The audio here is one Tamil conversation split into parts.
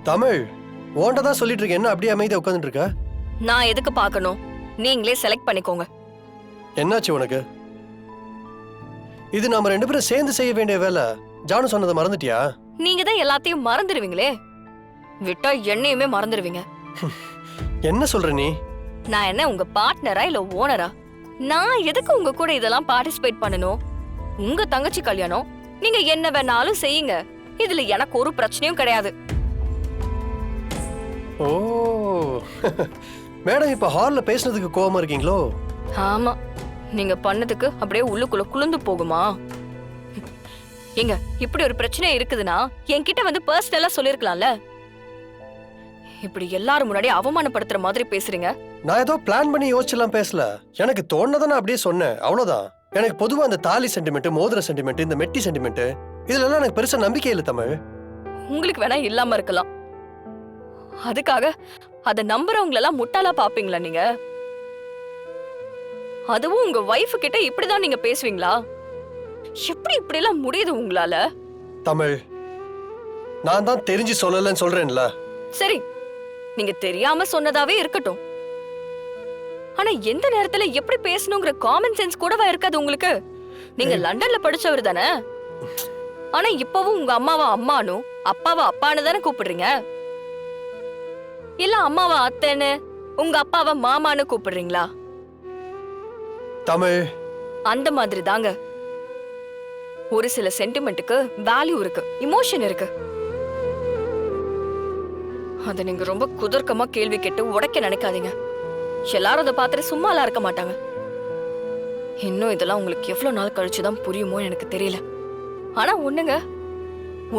தமிழ் ஓன்ட்ட தான் சொல்லிட்டு இருக்கேன், என்ன அப்படியே அமைதியா உட்காந்துட்டு இருக்க? நான் எதுக்கு பார்க்கணும்? நீங்களே செலக்ட் பண்ணிக்கோங்க. என்னாச்சு உனக்கு? இது நாம 2 பேரும் சேர்ந்து செய்ய வேண்டிய வேலை. ஜானு சொன்னதை மறந்துட்டியா? நீங்க தான் எல்லாத்தையும் மறந்துடுவீங்களே. விட்டா என்னையுமே மறந்துடுவீங்க. என்ன சொல்ற நீ? நான் என்ன உங்க பார்ட்னரா இல்ல ஓனரா? நான் எதுக்கு உங்க கூட இதெல்லாம் பார்ட்டிசிபேட் பண்ணணும்? உங்க தங்கச்சி கல்யாணம், நீங்க என்ன வேணாலும் செய்யுங்க. இதுல எனக்கு ஒரு பிரச்சனையும் கிடையாது. ஓ மேடம், இப்ப ஹால்ல பேசுனதுக்கு கோவமா இருக்கீங்களோ? ஆமா, நீங்க பண்ணதுக்கு அப்படியே உள்ளுக்குள்ள குளிந்து போகுமா? ஏங்க, இப்படி ஒரு பிரச்சனை இருக்குதுன்னா என்கிட்ட வந்து பர்சனலா சொல்லிருக்கலாம்ல. இப்படி எல்லாரும் முன்னாடி அவமானப்படுத்துற மாதிரி பேசுறீங்க. நான் ஏதோ பிளான் பண்ணி யோசிச்செல்லாம் பேசல. எனக்கு தோணுனதை நான் அப்படியே சொன்னேன், அவ்வளவுதான். எனக்கு பொதுவா அந்த தாலி சென்டிமெண்ட், மோதிர சென்டிமெண்ட், இந்த மெட்டி சென்டிமெண்ட் இதுல எல்லாம் எனக்கு பெருசா நம்பிக்கை இல்லை தமிழ். உங்களுக்கு வேணா இல்லாம இருக்கலாம். அதுக்காக அத நம்புறவங்களெல்லாம் முட்டாளா பாப்பீங்களா நீங்க? அதுவும் உங்க வைஃப் கிட்ட இப்படிதான் நீங்க பேசுவீங்களா? எப்படி இப்படி எல்லாம் முடியுது உங்களால? தமிழ், நான் தான் தெரிஞ்சு சொல்லலன்னு சொல்றேன்ல. சரி, நீங்க தெரியாம சொன்னதாவே இருக்கட்டும். ஆனா எந்த நேரத்துல எப்படி பேசணுங்கிற காமன் சென்ஸ் கூடவா இருக்காது உங்களுக்கு? நீங்க லண்டன்ல படிச்சவர் தானே. ஆனா இப்பவும் உங்க அம்மாவா அம்மானும் அப்பாவா அப்பான்னு தானே கூப்பிடுறீங்க. இல்ல அம்மாவா அத்தைன்னு உங்க அப்பாவா மாமான்னு கூப்பிடுறீங்களா? தமிழ், அந்த மாதிரி தாங்க. ஒரு சில சென்டிமெண்ட்டுக்கு வேல்யூ இருக்கு, இமோஷன் இருக்கு. அத நீங்க ரொம்ப குதர்க்கமா கேள்வி கேட்டு உடைக்க நினைக்காதீங்க. எல்லாரும் அதை பார்த்துட்டு சும்மாலாம் இருக்க மாட்டாங்க. இன்னும் இதெல்லாம் உங்களுக்கு எவ்வளவு நாள் கழிச்சுதான் புரியுமோ எனக்கு தெரியல. ஆனா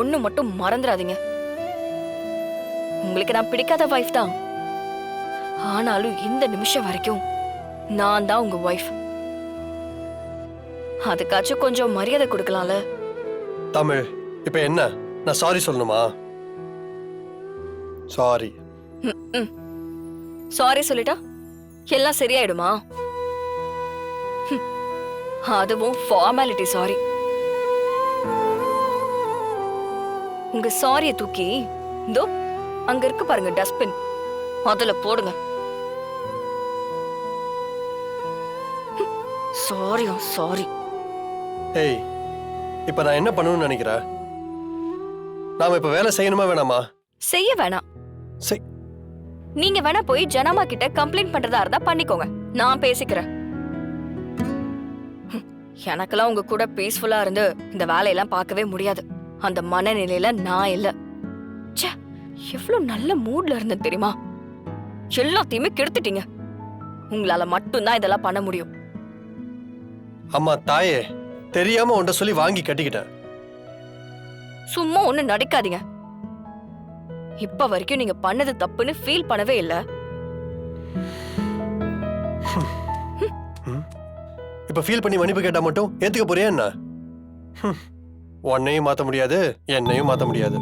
ஒண்ணு மட்டும் மறந்துடாதீங்க. உங்களுக்கு நான் பிடிக்காத வைஃப் தான். ஆனாலும் இந்த நிமிஷம் வரைக்கும் நான் தான் உங்க வைஃப். அதுக்காச்சும் கொஞ்சம் மரியாதை கொடுக்கலாம்ல. தமிழ், இப்ப என்ன? நான் சாரி சொல்லணுமா? சாரி. சாரி சொல்லிட்டா எல்லாம் சரியாயிடுமா? அதுவும் ஃபார்மாலிட்டி சாரி. உங்க சாரிய தூக்கி இதோ அங்க இருக்கு பாருங்க டஸ்ட்பின், அதுல போடுங்க. சாரியா சாரி. ஏய், இப்ப நான் என்ன பண்ணணும்னு நினைக்கிற? நாம இப்ப வேலை செய்யணுமா வேணாமா? செய்ய வேணாம். நீங்க வேணா போய் ஜனமா கிட்ட கம்ப்ளைண்ட் பண்றதா இருந்தா பண்ணிக்கோங்க, நான் பேசிக்கிறேன். எனக்கெல்லாம் உங்க கூட பீஸ்ஃபுல்லா இருந்து இந்த வேலையெல்லாம் பார்க்கவே முடியாது. அந்த மனநிலையில நான் இல்ல. ச்சே, எவ்வளவு நல்ல மூட்ல இருந்தேன் தெரியுமா? எல்லாத்தையுமே கெடுத்துட்டீங்க. உங்களால மட்டும்தான் இதெல்லாம் பண்ண முடியும். அம்மா தாயே, தெரியாம உன்ட சொல்லி வாங்கி கட்டிக்கிட்டேன். சும்மா ஒண்ணு நடிக்காதீங்க. இப்ப வரைக்கும் நீங்க பண்ணது தப்புன்னு ஃபீல் பண்ணவே இல்ல. இப்ப ஃபீல் பண்ணி மன்னிப்பு கேட்டா மட்டும் ஏத்துக்க போறியா என்ன? உன்னையும் மாத்த முடியாது, என்னையும் மாத்த முடியாது.